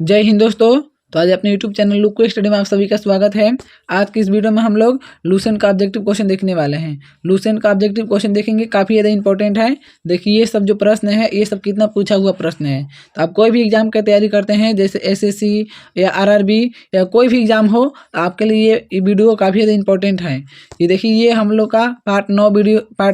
जय हिंद दोस्तों। तो आज अपने YouTube चैनल लुक स्टडी में आप सभी का स्वागत है। आज की इस वीडियो में हम लोग लूसेंट का ऑब्जेक्टिव क्वेश्चन देखने वाले हैं। लूसेंट का ऑब्जेक्टिव क्वेश्चन देखेंगे, काफ़ी ज़्यादा इंपॉर्टेंट है। देखिए ये सब जो प्रश्न है ये सब कितना पूछा हुआ प्रश्न है। तो आप कोई भी एग्जाम की तैयारी करते हैं जैसे SSC या RRB या कोई भी एग्जाम हो, तो आपके लिए ये वीडियो काफ़ी ज़्यादा इंपॉर्टेंट है। ये देखिए ये हम लोग का पार्ट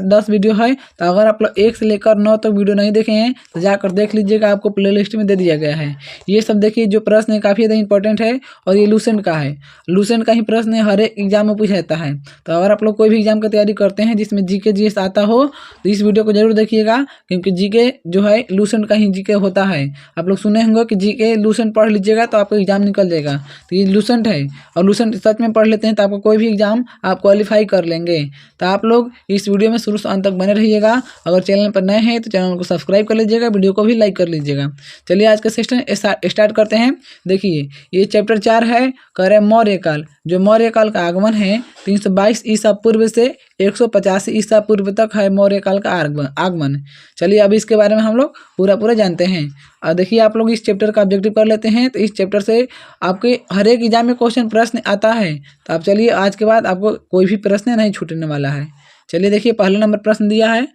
10 वीडियो है। तो अगर आप लोग 1 से लेकर 9 तक वीडियो नहीं देखे हैं तो जाकर देख लीजिएगा, आपको प्लेलिस्ट में दे दिया गया है। ये सब देखिए जो प्रश्न है काफ़ी ज़्यादा इंपॉर्टेंट है और ये लूसेंट का है। लूसेंट का ही प्रश्न हर एक एग्जाम में पूछा जाता है। तो अगर आप लोग कोई भी एग्जाम की तैयारी करते हैं जिसमें जीके जीएस आता हो तो इस वीडियो को जरूर देखिएगा, क्योंकि जीके जो है लूसेंट का ही जीके होता है। आप लोग सुने होंगे कि जीके लूसेंट पढ़ लीजिएगा तो आपका एग्जाम निकल जाएगा। तो ये लूसेंट है और लूसेंट सच में पढ़ लेते हैं तो आपको कोई भी एग्जाम आप क्वालिफाई कर लेंगे। तो आप लोग इस वीडियो में शुरू से अंत तक बने रहिएगा। अगर चैनल पर नए हैं तो चैनल को सब्सक्राइब कर लीजिएगा, वीडियो को भी लाइक कर लीजिएगा। चलिए आज का सेशन स्टार्ट करते हैं। देखिए ये चैप्टर 4 है, कह रहे मौर्य काल। जो मौर्य काल का आगमन है 322 ईसा पूर्व से 185 ईसा पूर्व तक है मौर्य काल का आगमन। चलिए अब इसके बारे में हम लोग पूरा जानते हैं। और देखिए आप लोग इस चैप्टर का ऑब्जेक्टिव कर लेते हैं। तो इस चैप्टर से आपके हर एक एग्जाम में क्वेश्चन प्रश्न आता है। तो आप चलिए आज के बाद आपको कोई भी प्रश्न नहीं छूटने वाला है। चलिए देखिए पहला नंबर प्रश्न दिया है,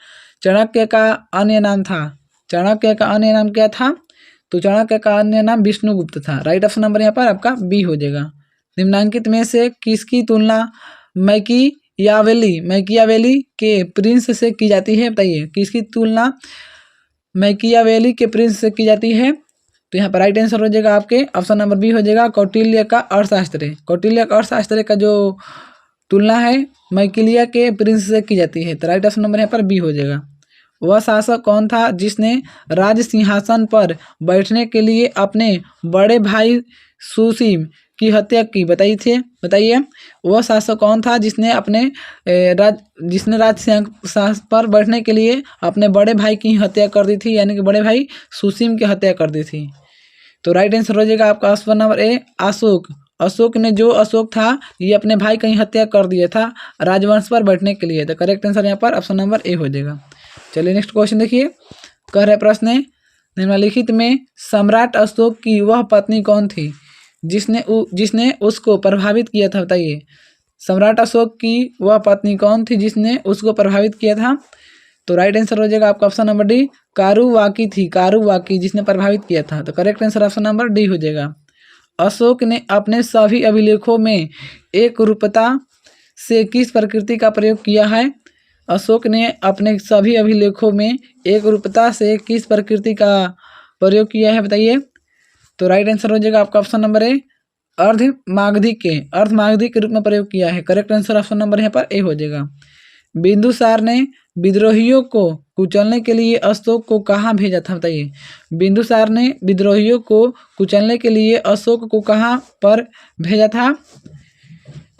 चाणक्य का अन्य नाम था। चाणक्य का अन्य नाम क्या था? तो चाणक्य का अन्य नाम विष्णुगुप्त था। राइट ऑप्शन नंबर यहाँ पर आपका बी हो जाएगा। निम्नांकित में से किसकी तुलना मैकियावेली के प्रिंस से की जाती है? बताइए किसकी तुलना मैकियावेली के प्रिंस से की जाती है? तो यहाँ पर राइट आंसर हो जाएगा आपके ऑप्शन नंबर बी हो जाएगा, कौटिल्य का अर्थशास्त्र। कौटिल्य का अर्थशास्त्र का जो तुलना है मैकिलिया के प्रिंस से की जाती है। तो राइट ऑप्शन नंबर यहाँ पर बी हो जाएगा। वह शासक कौन था जिसने राज सिंहासन पर बैठने के लिए अपने बड़े भाई सुसीम की हत्या की? बताइए वह शासक कौन था जिसने राज सिंहासन पर बैठने के लिए अपने बड़े भाई की हत्या कर दी थी, यानी कि बड़े भाई सुसीम की हत्या कर दी थी। तो राइट आंसर हो जाएगा आपका option number A, Ashok. Ashok था ये अपने भाई की हत्या कर दिया था राजवंश पर बैठने के लिए। तो करेक्ट आंसर यहाँ पर ऑप्शन नंबर ए हो जाएगा। चलिए नेक्स्ट क्वेश्चन देखिए, कह रहे प्रश्न है, निम्नलिखित में सम्राट अशोक की वह पत्नी कौन थी जिसने उसको प्रभावित किया था? बताइए सम्राट अशोक की वह पत्नी कौन थी जिसने उसको प्रभावित किया था? तो राइट आंसर हो जाएगा आपका ऑप्शन नंबर डी, कारुवाकी थी। कारुवाकी जिसने प्रभावित किया था। तो correct answer option number D हो जाएगा। अशोक ने अपने सभी अभिलेखों में एक रूपता से किस प्रकृति का प्रयोग किया है? अशोक ने अपने सभी अभिलेखों में एक रूपता से किस प्रकृति का प्रयोग किया है? बताइए। तो राइट आंसर हो जाएगा आपका ऑप्शन नंबर ए, अर्धमागधी के रूप में प्रयोग किया है। करेक्ट आंसर ऑप्शन नंबर यहाँ पर ए हो जाएगा। बिंदुसार ने विद्रोहियों को कुचलने के लिए अशोक को कहाँ भेजा था? बताइए बिंदुसार ने विद्रोहियों को कुचलने के लिए अशोक को कहाँ पर भेजा था?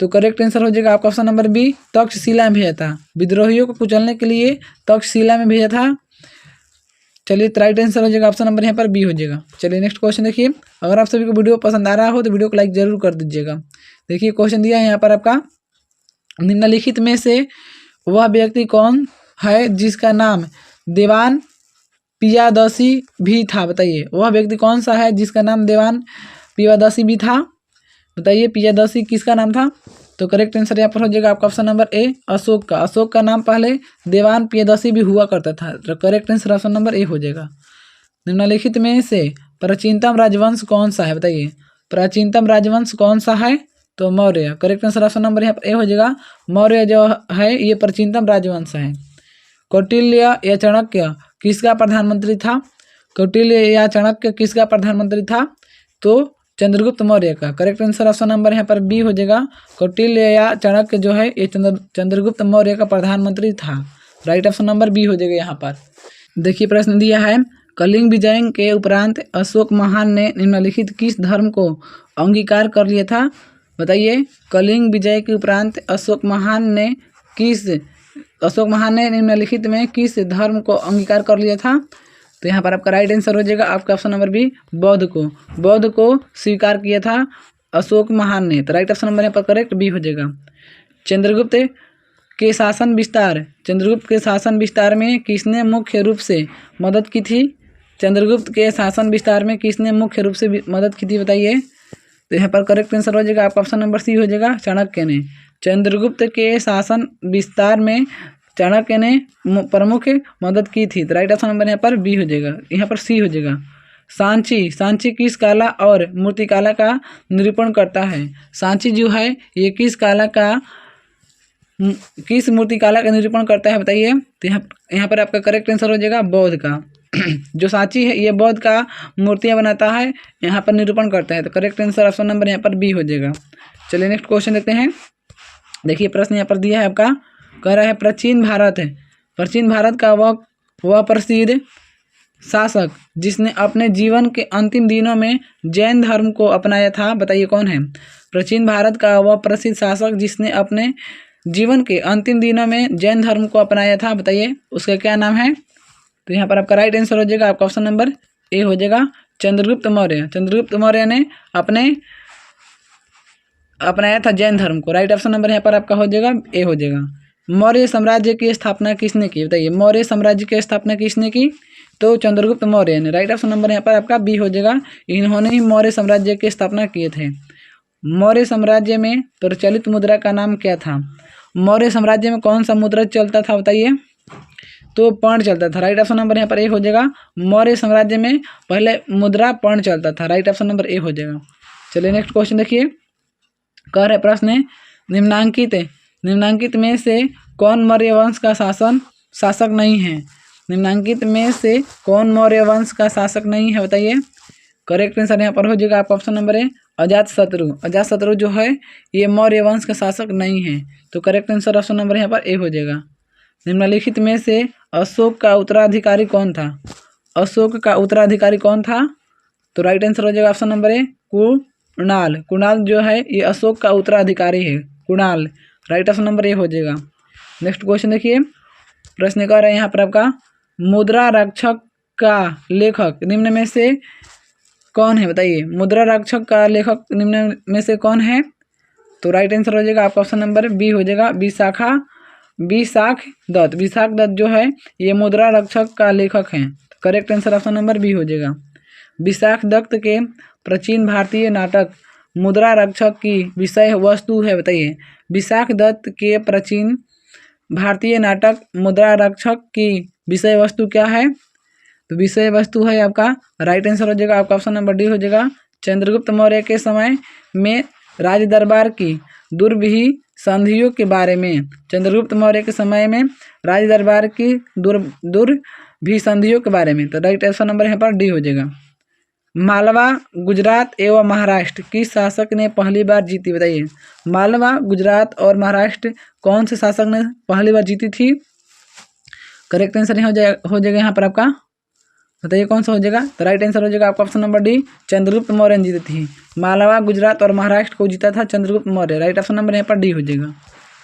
तो करेक्ट आंसर हो जाएगा आपका ऑप्शन नंबर बी, तक्षशिला में भेजा था। विद्रोहियों को कुचलने के लिए तक्षशिला में भेजा था। चलिए राइट आंसर हो जाएगा ऑप्शन नंबर यहाँ पर बी हो जाएगा। चलिए नेक्स्ट क्वेश्चन देखिए, अगर आप सभी को वीडियो पसंद आ रहा हो तो वीडियो को लाइक जरूर कर दीजिएगा। देखिए क्वेश्चन दिया है यहाँ पर आपका, निम्नलिखित में से वह व्यक्ति कौन है जिसका नाम देवान पियादसी भी था? बताइए वह व्यक्ति कौन सा है जिसका नाम देवान पियादसी भी था? बताइए पियादसी किसका नाम था? तो करेक्ट आंसर यहाँ पर हो जाएगा आपका ऑप्शन नंबर ए, अशोक का। अशोक का नाम पहले देवान पियादसी भी हुआ करता था। तो correct answer option number A हो जाएगा। निम्नलिखित में से प्राचीनतम राजवंश कौन सा है? बताइए प्राचीनतम राजवंश कौन सा है? तो Maurya. Correct answer option number यहाँ पर ए हो जाएगा। मौर्य जो है ये प्राचीनतम राजवंश है। कौटिल्य या चाणक्य किसका प्रधानमंत्री था? कौटिल्य या चाणक्य किसका प्रधानमंत्री था? तो चंद्रगुप्त मौर्य का। करेक्ट आंसर ऑप्शन नंबर यहाँ पर बी हो जाएगा। कौटिल्य या चाणक्य जो है ये चंद्रगुप्त मौर्य का प्रधानमंत्री था। राइट ऑप्शन नंबर बी हो जाएगा यहाँ पर। देखिए प्रश्न दिया है, कलिंग विजय के उपरांत अशोक महान ने निम्नलिखित किस धर्म को अंगीकार कर लिया था? बताइए कलिंग विजय के उपरांत अशोक महान ने निम्नलिखित में किस धर्म को अंगीकार कर लिया था? तो यहाँ पर आपका राइट आंसर हो जाएगा आपका ऑप्शन नंबर बी, बौद्ध को स्वीकार किया था अशोक महान ने। तो राइट ऑप्शन नंबर यहाँ पर करेक्ट बी हो जाएगा। चंद्रगुप्त के शासन विस्तार में किसने मुख्य रूप से मदद की थी? चंद्रगुप्त के शासन विस्तार में किसने मुख्य रूप से मदद की थी बताइए। तो यहाँ पर करेक्ट आंसर हो जाएगा आपका ऑप्शन नंबर सी हो जाएगा, चाणक्य ने। चंद्रगुप्त के शासन विस्तार में चाणक्य ने प्रमुख मदद की थी। तो राइट ऑप्शन नंबर यहाँ पर बी हो जाएगा, यहाँ पर सी हो जाएगा। सांची किस कला और मूर्तिकला का निरूपण करता है। सांची जो है ये किस मूर्तिकला का निरूपण करता है बताइए। तो यहाँ पर आपका करेक्ट आंसर हो जाएगा बौद्ध का। जो सांची है ये बौद्ध का मूर्तियाँ बनाता है, यहाँ पर निरूपण करता है। तो करेक्ट आंसर ऑप्शन नंबर यहाँ पर बी हो जाएगा। चलिए नेक्स्ट क्वेश्चन देखते हैं। देखिए प्रश्न यहाँ पर दिया है आपका, कह रहा है प्राचीन भारत का वह प्रसिद्ध शासक जिसने अपने जीवन के अंतिम दिनों में जैन धर्म को अपनाया था, बताइए कौन है। प्राचीन भारत का वह प्रसिद्ध शासक जिसने अपने जीवन के अंतिम दिनों में जैन धर्म को अपनाया था, बताइए उसका क्या नाम है। तो यहाँ पर आपका राइट आंसर हो जाएगा आपका ऑप्शन नंबर ए हो जाएगा, चंद्रगुप्त मौर्य। चंद्रगुप्त मौर्य ने अपनाया था जैन धर्म को। राइट ऑप्शन नंबर यहाँ पर आपका हो जाएगा ए हो जाएगा। मौर्य साम्राज्य की स्थापना किसने की, बताइए मौर्य साम्राज्य की स्थापना किसने की। तो चंद्रगुप्त मौर्य ने। राइट ऑप्शन नंबर यहाँ पर आपका बी हो जाएगा, इन्होंने ही मौर्य साम्राज्य की स्थापना किए थे। मौर्य साम्राज्य में प्रचलित मुद्रा का नाम क्या था। मौर्य साम्राज्य में कौन सा मुद्रा चलता था बताइए। तो पर्ण चलता था। राइट ऑप्शन नंबर यहाँ पर ए हो जाएगा, मौर्य साम्राज्य में पहले मुद्रा पर्ण चलता था। राइट ऑप्शन नंबर ए हो जाएगा। चलिए नेक्स्ट क्वेश्चन देखिए, कह रहे प्रश्न है निम्नांकित में से कौन मौर्य वंश का शासक नहीं है। निम्नांकित में से कौन मौर्य वंश का शासक नहीं है बताइए। करेक्ट आंसर यहाँ पर हो जाएगा आपका ऑप्शन नंबर ए, अजातशत्रु जो है ये मौर्य वंश का शासक नहीं है। तो करेक्ट आंसर ऑप्शन नंबर यहाँ पर ए हो जाएगा। निम्नलिखित में से अशोक का उत्तराधिकारी कौन था। अशोक का उत्तराधिकारी कौन था। तो राइट आंसर हो जाएगा ऑप्शन नंबर ए, कुणाल जो है ये अशोक का उत्तराधिकारी है, Kunal. Right option number A हो जाएगा। नेक्स्ट क्वेश्चन देखिए, प्रश्न कह रहे हैं यहाँ पर आपका, मुद्रा रक्षक का लेखक निम्न में से कौन है बताइए। मुद्रा रक्षक का लेखक निम्न में से कौन है। तो राइट आंसर हो जाएगा आपका ऑप्शन नंबर बी हो जाएगा, विशाख दत्त जो है ये मुद्रा रक्षक का लेखक हैं। Correct answer option number B हो जाएगा। विशाख दत्त के प्राचीन भारतीय नाटक मुद्रा रक्षक की विषय वस्तु है बताइए। विशाख दत्त के प्राचीन भारतीय नाटक मुद्रा रक्षक की विषय वस्तु क्या है। तो विषय वस्तु है आपका, राइट आंसर हो जाएगा आपका ऑप्शन नंबर डी हो जाएगा, चंद्रगुप्त मौर्य के समय में राज दरबार की दुर्विही संधियों के बारे में। चंद्रगुप्त मौर्य के समय में राज दरबार की दुर्विही संधियों के बारे में। तो राइट आंसर नंबर यहाँ पर डी हो जाएगा। मालवा, गुजरात एवं महाराष्ट्र किस शासक ने पहली बार जीती बताइए। मालवा, गुजरात और महाराष्ट्र कौन से शासक ने पहली बार जीती थी। करेक्ट आंसर हो जाएगा यहाँ पर आपका, बताइए कौन सा हो जाएगा। तो राइट आंसर हो जाएगा आपका option number D, Chandragupta Maurya ने जीती थी। मालवा, गुजरात और महाराष्ट्र को जीता था Chandragupta Maurya. Right option number यहाँ पर डी हो जाएगा।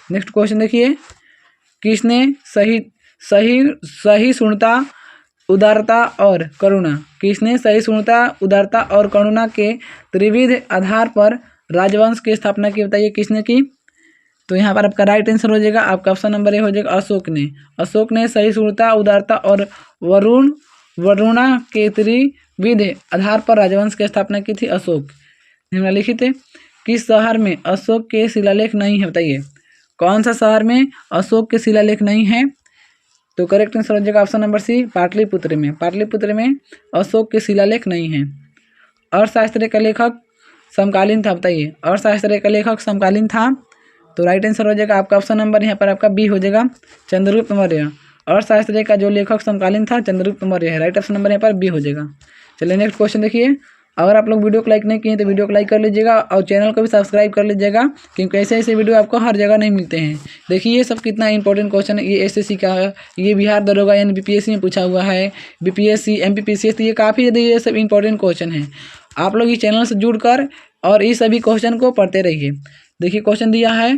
नेक्स्ट क्वेश्चन देखिए, किसने सहिष्णुता, उदारता और करुणा, किसने सहिष्णुता, उदारता और करुणा के त्रिविध आधार पर राजवंश की स्थापना की बताइए किसने की। तो यहाँ पर आपका राइट आंसर हो जाएगा आपका ऑप्शन नंबर ए हो जाएगा, अशोक ने सहिष्णुता, उदारता और वरुणा के त्रिविध आधार पर राजवंश की स्थापना की थी अशोक। निम्नलिखित किस शहर में अशोक के शिलालेख नहीं है बताइए। कौन सा शहर में अशोक के शिलालेख नहीं है। तो करेक्ट आंसर हो जाएगा ऑप्शन नंबर सी, पाटलिपुत्र में अशोक के शिलालेख नहीं है। अर्थशास्त्र का लेखक समकालीन था बताइए। अर्थशास्त्र का लेखक समकालीन था। तो राइट आंसर हो जाएगा आपका ऑप्शन नंबर यहाँ पर आपका बी हो जाएगा, चंद्रगुप्त मौर्य। अर्थशास्त्र का जो लेखक समकालीन था चंद्रगुप्त मौर्य है। राइट ऑप्शन नंबर यहाँ पर बी हो जाएगा। चलिए नेक्स्ट क्वेश्चन देखिए, अगर आप लोग वीडियो को लाइक नहीं किए तो वीडियो को लाइक कर लीजिएगा और चैनल को भी सब्सक्राइब कर लीजिएगा, क्योंकि ऐसे वीडियो आपको हर जगह नहीं मिलते हैं। देखिए ये सब कितना इंपॉर्टेंट क्वेश्चन है। ये एसएससी का है, ये बिहार दरोगा यानी बीपीएससी में पूछा हुआ है, बीपीएससी, एमपीपीसीएस, तो ये काफ़ी ज़्यादा ये सब इंपॉर्टेंट क्वेश्चन है। आप लोग इस चैनल से जुड़कर और इस सभी क्वेश्चन को पढ़ते रहिए। देखिए क्वेश्चन दिया है,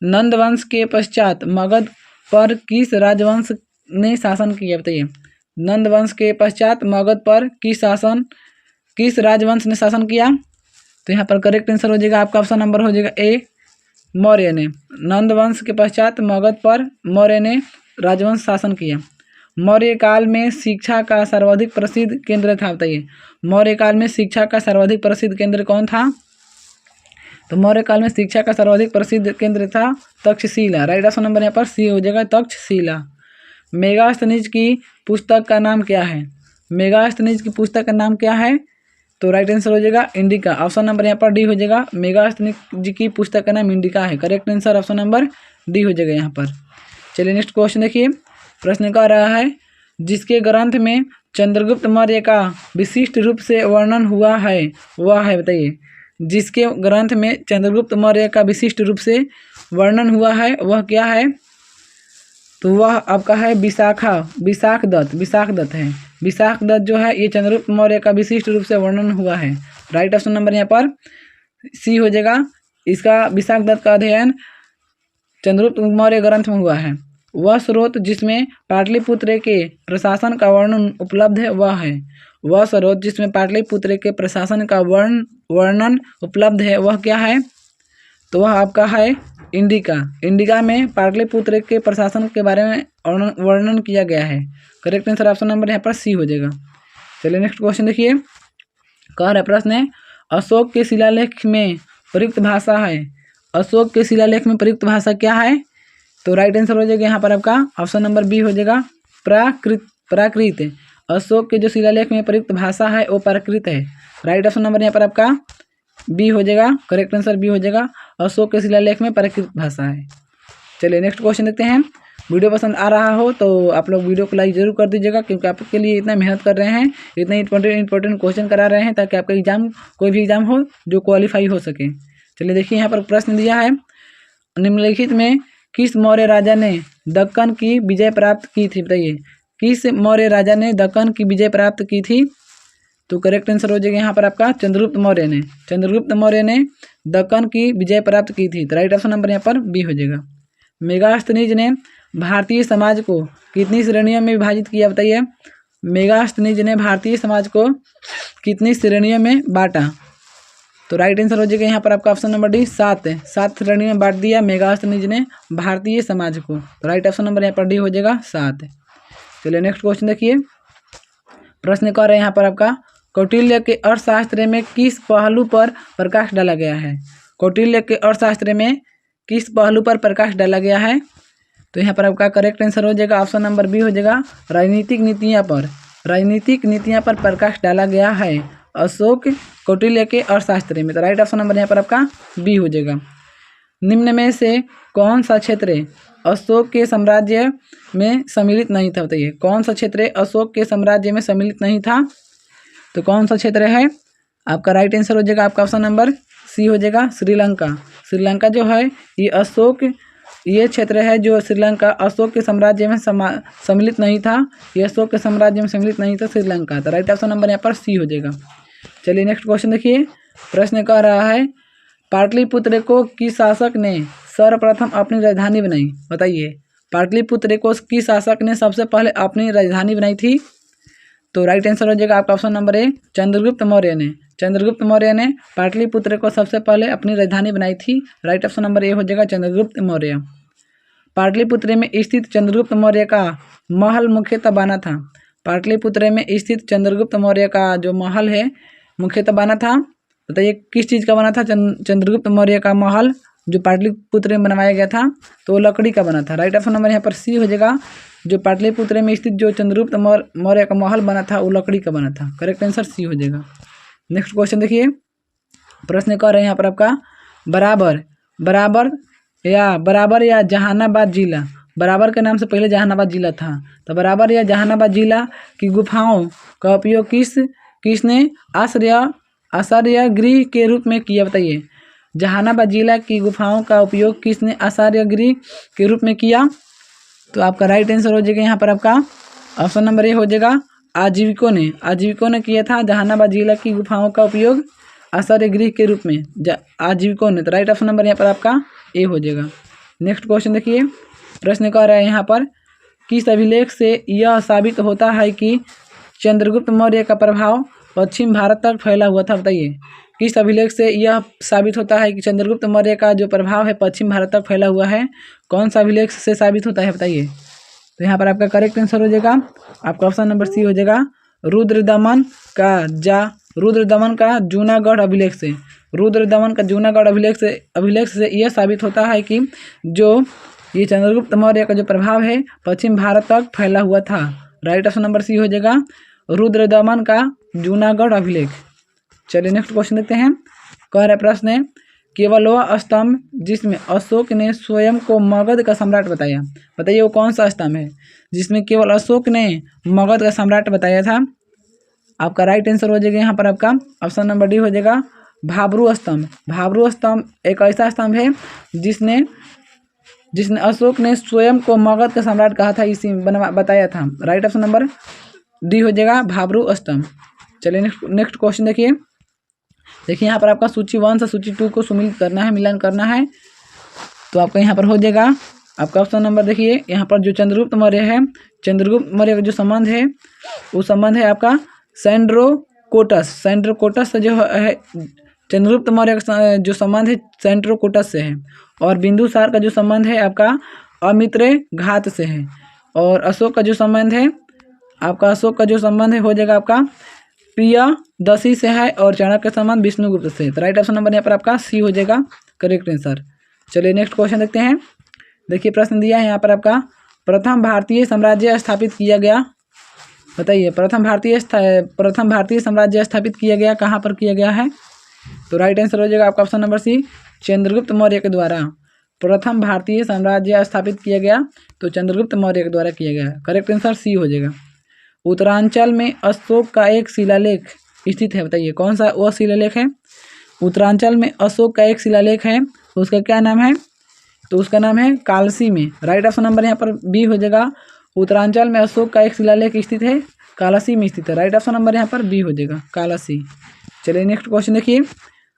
नंद वंश के पश्चात मगध पर किस राजवंश ने शासन किया बताइए। नंद वंश के पश्चात मगध पर किस राजवंश ने शासन किया। तो यहाँ पर करेक्ट आंसर हो जाएगा आपका ऑप्शन नंबर हो जाएगा ए, मौर्य ने। नंद वंश के पश्चात मगध पर मौर्य ने राजवंश शासन किया। मौर्य काल में शिक्षा का सर्वाधिक प्रसिद्ध केंद्र था, बताइए। मौर्य काल में शिक्षा का सर्वाधिक प्रसिद्ध केंद्र कौन था? तो मौर्य काल में शिक्षा का सर्वाधिक प्रसिद्ध केंद्र था तक्षशिला। राइट ऑप्शन नंबर यहाँ पर सी हो जाएगा, तक्षशिला। मेगास्थनीज की पुस्तक का नाम क्या है? मेगास्थनीज की पुस्तक का नाम क्या है? तो राइट आंसर हो जाएगा इंडिका। ऑप्शन नंबर यहाँ पर डी हो जाएगा। मेगास्थनीज जी की पुस्तक का नाम इंडिका है। Correct answer option number D हो जाएगा यहाँ पर। चलिए नेक्स्ट क्वेश्चन देखिए। प्रश्न कह रहा है, जिसके ग्रंथ में चंद्रगुप्त मौर्य का विशिष्ट रूप से वर्णन हुआ है वह है, बताइए। जिसके ग्रंथ में चंद्रगुप्त मौर्य का विशिष्ट रूप से वर्णन हुआ है वह क्या है? तो वह आपका है विशाख दत्त है। विशाख दत्त जो है ये चंद्रगुप्त मौर्य का विशिष्ट रूप से वर्णन हुआ है। राइट ऑप्शन नंबर यहाँ पर सी हो जाएगा। इसका विशाख दत्त का अध्ययन चंद्रगुप्त मौर्य ग्रंथ में हुआ है। वह स्रोत जिसमें पाटलिपुत्र के प्रशासन का वर्णन उपलब्ध है वह है। वह स्रोत जिसमें पाटलिपुत्र के प्रशासन का वर्णन उपलब्ध है वह क्या है? तो वह आपका है इंडिका। इंडिका में पाटलिपुत्र के प्रशासन के बारे में वर्णन किया गया है। करेक्ट आंसर ऑप्शन नंबर यहाँ पर सी हो जाएगा। चलिए नेक्स्ट क्वेश्चन देखिए। कह रहा प्रश्न है, अशोक के शिलालेख में प्रयुक्त भाषा है। अशोक के शिलालेख में प्रयुक्त भाषा क्या है? तो राइट आंसर हो जाएगा यहाँ पर आपका ऑप्शन नंबर बी हो जाएगा, प्राकृत। अशोक के जो शिलालेख में प्रयुक्त भाषा है वो प्राकृत है। राइट ऑप्शन नंबर यहाँ पर आपका बी हो जाएगा। करेक्ट आंसर बी हो जाएगा। अशोक के शिलालेख में प्राकृत भाषा है। चलिए नेक्स्ट क्वेश्चन देखते हैं। वीडियो पसंद आ रहा हो तो आप लोग वीडियो को लाइक जरूर कर दीजिएगा, क्योंकि आपके लिए इतना मेहनत कर रहे हैं, इतने इंपॉर्टेंट क्वेश्चन करा रहे हैं ताकि आपका एग्जाम कोई भी एग्जाम हो जो क्वालिफाई हो सके। चलिए देखिए यहाँ पर प्रश्न दिया है, निम्नलिखित में किस मौर्य राजा ने दक्कन की विजय प्राप्त की थी? बताइए किस मौर्य राजा ने दक्कन की विजय प्राप्त की थी? तो करेक्ट आंसर हो जाएगा यहाँ पर आपका चंद्रगुप्त मौर्य ने। चंद्रगुप्त मौर्य ने दक्कन की विजय प्राप्त की थी। तो राइट ऑप्शन नंबर यहाँ पर बी हो जाएगा। मेगास्थनीज ने भारतीय समाज को कितनी श्रेणियों में विभाजित किया? बताइए मेगास्थनीज ने भारतीय समाज को कितनी श्रेणियों में बांटा? तो राइट आंसर हो जाएगा यहाँ पर आपका ऑप्शन नंबर डी 7 है। 7 श्रेणी में बांट दिया मेगास्थनीज ने भारतीय समाज को। तो राइट ऑप्शन नंबर यहाँ पर डी हो जाएगा 7। चलिए नेक्स्ट क्वेश्चन देखिए। प्रश्न कर रहे हैं यहाँ पर आपका, कौटिल्य के अर्थशास्त्र में किस पहलू पर प्रकाश डाला गया है? कौटिल्य के अर्थशास्त्र में किस पहलू पर प्रकाश डाला गया है? तो यहाँ पर आपका करेक्ट आंसर हो जाएगा ऑप्शन नंबर बी हो जाएगा, राजनीतिक नीतियाँ पर। राजनीतिक नीतियाँ पर प्रकाश डाला गया है अशोक कौटिल्य के अर्थशास्त्र में। तो राइट ऑप्शन नंबर यहाँ पर आपका बी हो जाएगा। निम्न में से कौन सा क्षेत्र अशोक के साम्राज्य में सम्मिलित नहीं था? बताइए कौन सा क्षेत्र अशोक के साम्राज्य में सम्मिलित नहीं था? तो कौन सा क्षेत्र है आपका? राइट आंसर हो जाएगा आपका ऑप्शन नंबर सी हो जाएगा, श्रीलंका। श्रीलंका जो है ये क्षेत्र है जो श्रीलंका अशोक के साम्राज्य में सम्मिलित नहीं था। ये अशोक के साम्राज्य में सम्मिलित नहीं था श्रीलंका। तो राइट ऑप्शन नंबर यहाँ पर सी हो जाएगा। चलिए नेक्स्ट क्वेश्चन देखिए। प्रश्न कह रहा है, पाटलिपुत्र को किस शासक ने सर्वप्रथम अपनी राजधानी बनाई? बताइए पाटलिपुत्र को किस शासक ने सबसे पहले अपनी राजधानी बनाई थी? तो राइट आंसर हो जाएगा आपका option number A, Chandragupta Maurya ने। चंद्रगुप्त मौर्य ने पाटलिपुत्र को सबसे पहले अपनी राजधानी बनाई थी। राइट ऑप्शन नंबर ए हो जाएगा चंद्रगुप्त मौर्य। पाटलिपुत्र में स्थित चंद्रगुप्त मौर्य का महल मुख्यतः बना था। पाटलिपुत्र में स्थित चंद्रगुप्त मौर्य का जो महल है मुख्यतः बना था। बताइए किस चीज़ का बना था? चंद्रगुप्त मौर्य का महल जो पाटलिपुत्र में बनवाया गया था तो वो लकड़ी का बना था। राइट ऑप्शन नंबर यहाँ पर सी हो जाएगा। जो पाटलिपुत्र में स्थित जो चंद्रगुप्त मौर्य का महल बना था वो लकड़ी का बना था। करेक्ट आंसर सी हो जाएगा। नेक्स्ट क्वेश्चन देखिए। प्रश्न कर रहे हैं यहाँ पर आपका, बराबर या जहानाबाद जिला। बराबर के नाम से पहले जहानाबाद जिला था। तो बराबर या जहानाबाद जिला की गुफाओं का उपयोग किसने आश्रय गृह के रूप में किया? बताइए जहानाबाद जिला की गुफाओं का उपयोग किसने आश्रय गृह के रूप में किया? तो आपका राइट आंसर हो जाएगा यहाँ पर आपका ऑप्शन नंबर ए हो जाएगा, आजीविकों ने किया था जहानाबाद जिला की गुफाओं का उपयोग आश्रय गृह के रूप में आजीविकों ने। तो राइट ऑप्शन नंबर यहाँ पर आपका ए हो जाएगा। नेक्स्ट क्वेश्चन देखिए। प्रश्न कह रहा है यहाँ पर, किस अभिलेख से यह साबित होता है कि चंद्रगुप्त मौर्य का प्रभाव पश्चिम भारत तक फैला हुआ था? बताइए किस अभिलेख से यह साबित होता है कि चंद्रगुप्त मौर्य का जो प्रभाव है पश्चिम भारत तक फैला हुआ है? कौन सा अभिलेख से साबित होता है बताइए? तो यहाँ पर आपका करेक्ट आंसर हो जाएगा आपका ऑप्शन नंबर सी हो जाएगा रुद्रदमन का जूनागढ़ अभिलेख से। रुद्रदमन का जूनागढ़ अभिलेख से यह साबित होता है कि जो ये चंद्रगुप्त मौर्य का जो प्रभाव है पश्चिम भारत तक फैला हुआ था। राइट ऑप्शन नंबर सी हो जाएगा रुद्रदमन का जूनागढ़ अभिलेख। चलिए नेक्स्ट क्वेश्चन देखते हैं। कह रहा प्रश्न है केवल वह स्तंभ जिसमें अशोक ने स्वयं को मगध का सम्राट बताया, बताइए वो कौन सा स्तंभ है जिसमें केवल अशोक ने मगध का सम्राट बताया था। आपका राइट आंसर हो जाएगा यहाँ पर आपका ऑप्शन नंबर डी हो जाएगा भाब्रू स्तंभ। भाब्रू स्तंभ एक ऐसा स्तंभ है जिसने अशोक ने स्वयं को मगध का सम्राट कहा था, इसी बताया था। राइट ऑप्शन नंबर डी हो जाएगा भाब्रू स्तंभ। चलिए नेक्स्ट क्वेश्चन देखिए यहाँ पर आपका सूची 1 से सूची 2 को सुमिलित करना है, मिलान करना है। तो आपका यहाँ पर हो जाएगा आपका ऑप्शन नंबर देखिए यहाँ पर जो चंद्रगुप्त मौर्य है, चंद्रगुप्त मौर्य का जो संबंध है वो संबंध है आपका सैंड्रोकोटस से जो है। चंद्रगुप्त मौर्य का जो संबंध है सैंड्रोकोटस से है और बिंदुसार का जो संबंध है आपका अमित्र घात से है। और अशोक का जो संबंध है आपका हो जाएगा आपका प्रियदर्शी से है और चाणक्य का संबंध विष्णुगुप्त से। तो राइट ऑप्शन नंबर यहाँ पर आपका सी हो जाएगा करेक्ट आंसर। चलिए नेक्स्ट क्वेश्चन देखते हैं। देखिए प्रश्न दिया है यहाँ पर आपका प्रथम भारतीय साम्राज्य स्थापित किया गया, बताइए प्रथम भारतीय साम्राज्य स्थापित किया गया कहाँ पर किया गया है। तो राइट आंसर हो जाएगा आपका option number C Chandragupta Maurya के द्वारा प्रथम भारतीय साम्राज्य स्थापित किया गया, तो चंद्रगुप्त मौर्य के द्वारा किया गया। करेक्ट आंसर सी हो जाएगा। उत्तरांचल में अशोक का एक शिलालेख स्थित है, बताइए कौन सा वह शिलालेख है। उत्तरांचल में अशोक का एक शिलालेख है, उसका क्या नाम है, तो उसका नाम है कालसी में। राइट ऑप्शन नंबर यहाँ पर बी हो जाएगा। उत्तरांचल में अशोक का एक शिलालेख स्थित है, कालसी में स्थित है। राइट ऑप्शन नंबर यहाँ पर बी हो जाएगा कालसी। चलिए नेक्स्ट क्वेश्चन देखिए।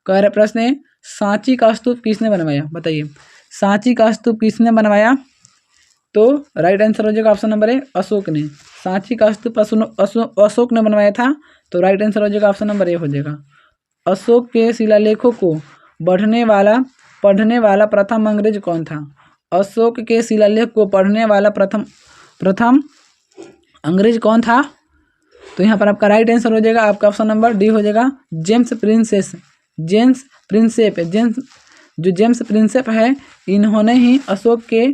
कह रहे प्रश्न है सांची का स्तूप किसने बनवाया, बताइए सांची का स्तूप किसने बनवाया। तो राइट आंसर हो जाएगा ऑप्शन नंबर ए अशोक ने। सांची का स्तूप अशोक ने बनवाया था, तो राइट आंसर हो जाएगा ऑप्शन नंबर ए हो जाएगा। अशोक के शिलालेखों को पढ़ने वाला प्रथम अंग्रेज कौन था। अशोक के शिलालेख को पढ़ने वाला प्रथम अंग्रेज कौन था। तो यहाँ पर आपका राइट आंसर हो जाएगा आपका ऑप्शन नंबर डी हो जाएगा जेम्स प्रिंसेप है, इन्होंने ही अशोक के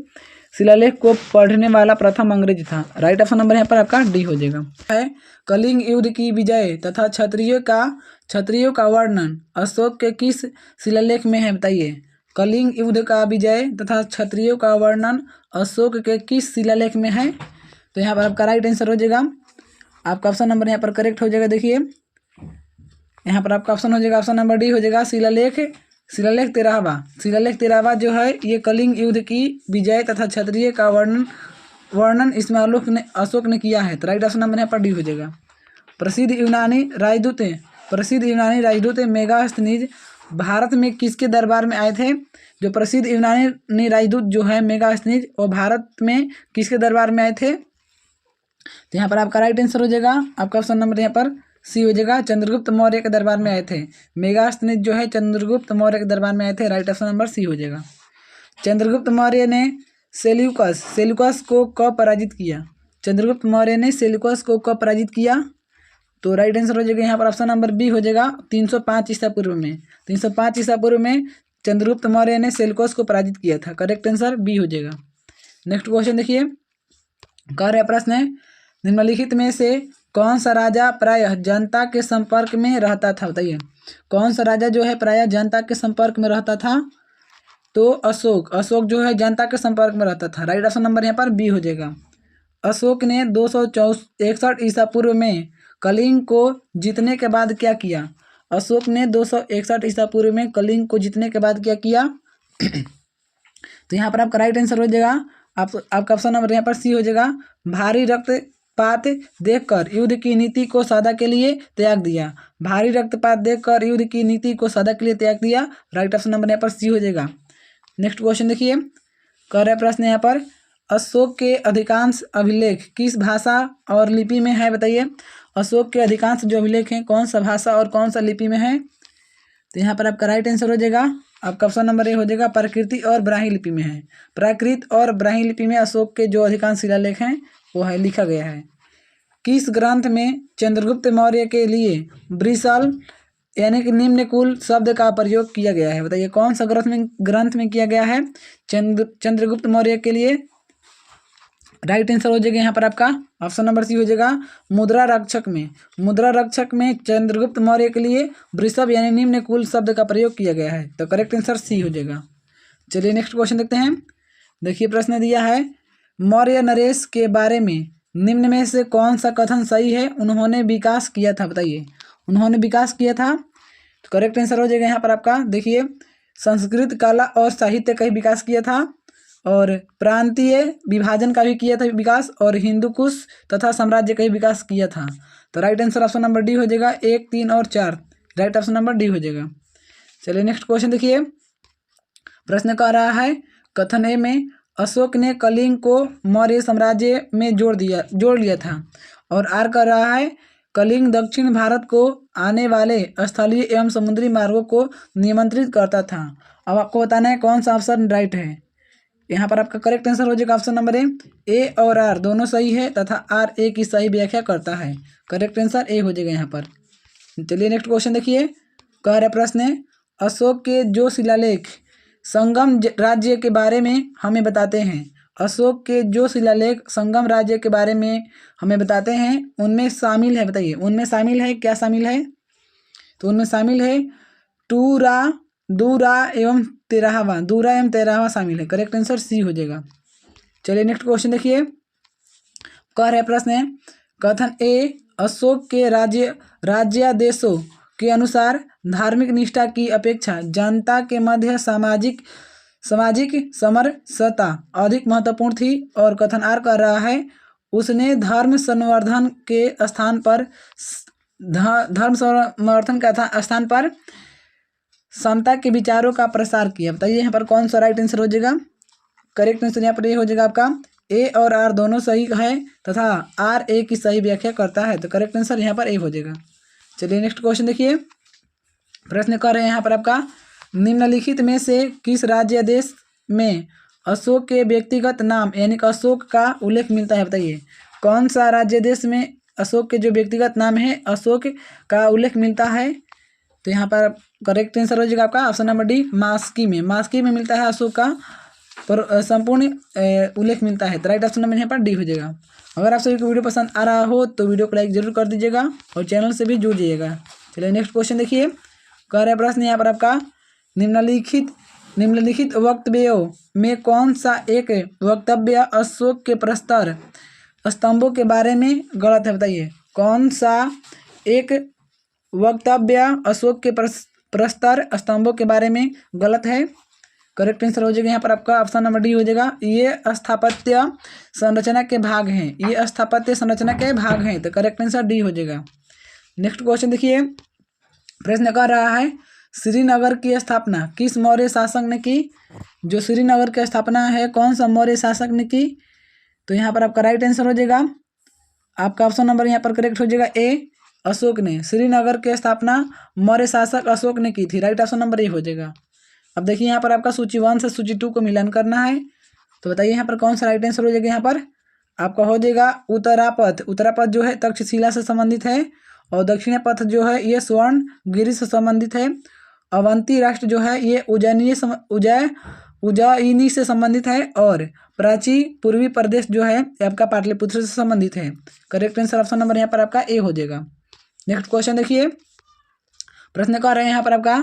शिलालेख को पढ़ने वाला प्रथम अंग्रेज था। राइट ऑप्शन नंबर यहाँ पर आपका डी हो जाएगा। है कलिंग युद्ध की विजय तथा क्षत्रियों का वर्णन अशोक के किस शिलालेख में है, बताइए कलिंग युद्ध का विजय तथा क्षत्रियों का वर्णन अशोक के किस शिलालेख में है। तो यहाँ पर आपका राइट आंसर हो जाएगा आपका ऑप्शन नंबर यहाँ पर करेक्ट हो जाएगा। देखिए यहाँ पर आपका ऑप्शन हो जाएगा ऑप्शन नंबर डी हो जाएगा शिलालेख 13वां जो है ये कलिंग युद्ध की विजय तथा क्षत्रिय का वर्णन इसमें अशोक ने किया है। तो राइट ऑप्शन नंबर यहाँ पर डी हो जाएगा। प्रसिद्ध यूनानी राजदूत मेगास्थनीज भारत में किसके दरबार में आए थे। जो प्रसिद्ध यूनानी राजदूत जो है मेगास्थनीज वो भारत में किसके दरबार में आए थे। तो यहाँ पर आपका राइट आंसर हो जाएगा आपका ऑप्शन नंबर यहाँ पर सी हो जाएगा चंद्रगुप्त मौर्य के दरबार में आए थे। मेगास्थनीज जो है चंद्रगुप्त मौर्य के दरबार में आए थे। राइट ऑप्शन नंबर सी हो जाएगा। चंद्रगुप्त मौर्य ने सेल्यूकस को कब पराजित किया। चंद्रगुप्त मौर्य ने सेल्यूकस को कब पराजित किया। तो राइट आंसर हो जाएगा यहाँ पर ऑप्शन नंबर बी हो जाएगा 305 ईसा पूर्व में। 305 ईसा पूर्व में चंद्रगुप्त मौर्य ने सेल्यूकस को पराजित किया था। करेक्ट आंसर बी हो जाएगा। नेक्स्ट क्वेश्चन देखिए। कह रहे प्रश्न है निम्नलिखित में से कौन सा राजा प्रायः जनता के संपर्क में रहता था, बताइए कौन सा राजा जो है प्रायः जनता के संपर्क में रहता था। तो अशोक जो है जनता के संपर्क में रहता था। राइट ऑप्शन नंबर यहाँ पर बी हो जाएगा। अशोक ने 261 ईसा पूर्व में कलिंग को जीतने के बाद क्या किया। अशोक ने 261 ईसा पूर्व में कलिंग को जीतने के बाद क्या किया। तो यहाँ पर आपका राइट आंसर हो जाएगा आपका ऑप्शन नंबर यहाँ पर सी हो जाएगा। भारी रक्तपात देखकर युद्ध की नीति को सदा के लिए त्याग दिया। भारी रक्तपात देखकर युद्ध की नीति को सदा के लिए त्याग दिया। राइट ऑप्शन नंबर यहाँ पर सी हो जाएगा। नेक्स्ट क्वेश्चन देखिए। कह रहे प्रश्न यहाँ पर अशोक के अधिकांश अभिलेख किस भाषा और लिपि में है, बताइए अशोक के अधिकांश जो अभिलेख हैं कौन सा भाषा और कौन सा लिपि में है। तो यहाँ पर आपका राइट आंसर हो जाएगा आपका ऑप्शन नंबर ए हो जाएगा प्राकृत और ब्राह्मी लिपि में है। प्राकृत और ब्राह्मी लिपि में अशोक के जो अधिकांश शिलालेख हैं वो है लिखा गया है। किस ग्रंथ में चंद्रगुप्त मौर्य के लिए ब्रिसल यानी कि निम्नकुल शब्द का प्रयोग किया गया है? बताइए कौन सा ग्रंथ में किया गया है चंद्रगुप्त मौर्य के लिए? राइट आंसर हो जाएगा यहाँ पर आपका ऑप्शन नंबर सी हो जाएगा मुद्रा रक्षक में। मुद्रा रक्षक में चंद्रगुप्त मौर्य के लिए वृषभ यानी निम्न कुल शब्द का प्रयोग किया गया है, तो करेक्ट आंसर सी हो जाएगा। चलिए नेक्स्ट क्वेश्चन देखते हैं। देखिए प्रश्न दिया है मौर्य नरेश के बारे में निम्न में से कौन सा कथन सही है? उन्होंने विकास किया था। बताइए उन्होंने विकास किया था, तो करेक्ट आंसर हो जाएगा यहाँ पर आपका। देखिए संस्कृत कला और साहित्य का ही विकास किया था, और प्रांतीय विभाजन का भी किया था विकास, और हिंदू कुश तथा साम्राज्य का ही विकास किया था। तो right answer option number D हो जाएगा। 1, 3 और 4 राइट ऑप्शन नंबर डी हो जाएगा। चलिए नेक्स्ट क्वेश्चन देखिए। प्रश्न कह रहा है कथन ए में अशोक ने कलिंग को मौर्य साम्राज्य में जोड़ लिया था, और आर कह रहा है कलिंग दक्षिण भारत को आने वाले स्थलीय एवं समुद्री मार्गों को नियंत्रित करता था। अब आपको बताना है कौन सा ऑप्शन राइट है। यहाँ पर आपका करेक्ट आंसर हो जाएगा ऑप्शन नंबर ए और आर दोनों सही है तथा आर ए की सही व्याख्या करता है। करेक्ट आंसर ए हो जाएगा यहाँ पर। चलिए नेक्स्ट क्वेश्चन देखिए। कह रहा प्रश्न अशोक के जो शिलालेख संगम राज्य के बारे में हमें बताते हैं, अशोक के जो शिलालेख संगम राज्य के बारे में हमें बताते हैं उनमें शामिल है। बताइए उनमें शामिल है, क्या शामिल है? तो उनमें शामिल है दूरा एवं तेरहवां शामिल है। करेक्ट आंसर सी हो जाएगा। चलिए नेक्स्ट क्वेश्चन देखिए। कह रहे प्रश्न कथन ए अशोक के राज्यादेशों के अनुसार धार्मिक निष्ठा की अपेक्षा जनता के मध्य सामाजिक समरसता अधिक महत्वपूर्ण थी, और कथन आर कर रहा है उसने धर्म संवर्धन के स्थान पर समता के विचारों का प्रसार किया। बताइए यहाँ पर कौन सा राइट आंसर हो जाएगा। करेक्ट आंसर यहाँ पर ये हो जाएगा आपका ए और आर दोनों सही है तथा आर ए की सही व्याख्या करता है, तो करेक्ट आंसर यहाँ पर ए हो जाएगा। चलिए नेक्स्ट क्वेश्चन देखिए। प्रश्न कर रहे हैं यहाँ पर आपका निम्नलिखित में से किस राज्यादेश में अशोक के व्यक्तिगत नाम यानी कि अशोक का उल्लेख मिलता है? बताइए कौन सा राज्यादेश में अशोक के जो व्यक्तिगत नाम है अशोक का उल्लेख मिलता है? तो यहाँ पर करेक्ट आंसर हो जाएगा आपका ऑप्शन नंबर डी मास्की में मिलता है अशोक का पर संपूर्ण उल्लेख मिलता है, तो राइट ऑप्शन नंबर यहाँ पर डी हो जाएगा। अगर आप सभी को वीडियो पसंद आ रहा हो तो वीडियो को लाइक जरूर कर दीजिएगा और चैनल से भी जुड़ जाइएगा। चलिए नेक्स्ट क्वेश्चन देखिए। कह रहे प्रश्न यहाँ पर आपका निम्नलिखित वक्तव्यों में कौन सा एक वक्तव्य अशोक के प्रस्तर स्तंभों के बारे में गलत है? बताइए कौन सा एक वक्तव्य अशोक के प्रस्तर स्तंभों के बारे में गलत है? करेक्ट आंसर हो जाएगा यहाँ पर आपका ऑप्शन नंबर डी हो जाएगा। ये स्थापत्य संरचना के भाग हैं, तो करेक्ट आंसर डी हो जाएगा। नेक्स्ट क्वेश्चन देखिए। प्रश्न कर रहा है श्रीनगर की स्थापना किस मौर्य शासक ने की? जो श्रीनगर की स्थापना है कौन सा मौर्य शासक ने की? तो यहाँ पर आपका राइट आंसर हो जाएगा आपका ऑप्शन नंबर यहाँ पर करेक्ट हो जाएगा ए अशोक ने। श्रीनगर की स्थापना मौर्य शासक अशोक ने की थी, राइट ऑप्शन नंबर ए हो जाएगा। अब देखिए यहाँ पर आपका सूची 1 से सूची 2 को मिलान करना है, तो बताइए यहाँ पर कौन सा राइट आंसर हो जाएगा। यहाँ पर आपका हो जाएगा उत्तरापथ जो है तक्षशिला से संबंधित है, और दक्षिणी पथ जो है ये स्वर्णगिरि से संबंधित है। अवंती राष्ट्र जो है ये उज्जयिनी से संबंधित है, और प्राची पूर्वी प्रदेश जो है आपका पाटलिपुत्र से संबंधित है। करेक्ट आंसर ऑप्शन नंबर यहाँ पर आपका ए हो जाएगा। नेक्स्ट क्वेश्चन देखिए। प्रश्न कर रहे हैं यहाँ पर आपका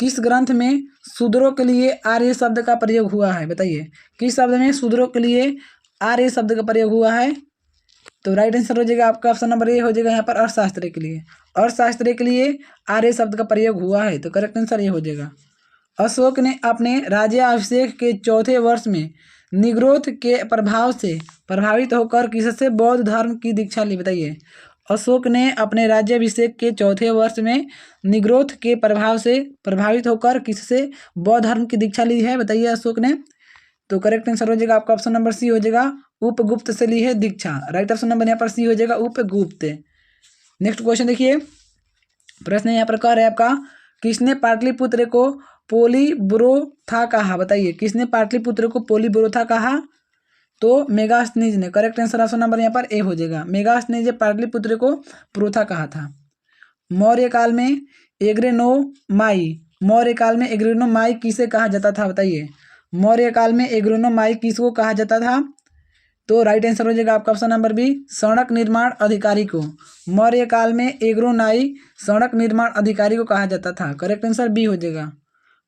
किस ग्रंथ में शूद्रों के लिए आर्य शब्द का प्रयोग हुआ है? बताइए किस शब्द में शूद्रों के लिए आर्य शब्द का प्रयोग हुआ है? तो राइट आंसर हो जाएगा आपका ऑप्शन नंबर ए हो जाएगा यहाँ पर अर्थशास्त्र के लिए आर्य शब्द का प्रयोग हुआ है, तो करेक्ट आंसर ये हो जाएगा। अशोक ने अपने राज्याभिषेक के 4थे वर्ष में निग्रोध के प्रभाव से प्रभावित होकर किससे बौद्ध धर्म की दीक्षा ली? बताइए अशोक ने अपने राज्याभिषेक के 4थे वर्ष में निग्रोध के प्रभाव से प्रभावित होकर किससे बौद्ध धर्म की दीक्षा ली है? बताइए अशोक ने। तो करेक्ट आंसर हो जाएगा आपका ऑप्शन नंबर सी हो जाएगा उपगुप्त से ली है दीक्षा, राइट ऑप्शन नंबर यहाँ पर सी हो जाएगा उपगुप्त। नेक्स्ट क्वेश्चन देखिए। प्रश्न यहाँ पर कह रहे हैं आपका किसने पाटलिपुत्र को पोलीब्रोथा कहा? बताइए किसने पाटलिपुत्र को पोलीब्रोथा कहा? तो मेगास्थनीज ने। करेक्ट आंसर ऑप्शन नंबर यहाँ पर ए हो जाएगा। मेगास्थनीज ने पाटलिपुत्र को प्रोथा कहा था। मौर्य काल में एग्रेनोमाई किसे कहा जाता था? बताइए मौर्य काल में एग्रेनोमाई किसको कहा जाता था? तो राइट आंसर हो जाएगा आपका ऑप्शन नंबर बी, सड़क निर्माण अधिकारी को। मौर्य काल में एग्रोनाई सड़क निर्माण अधिकारी को कहा जाता था। करेक्ट आंसर बी हो जाएगा।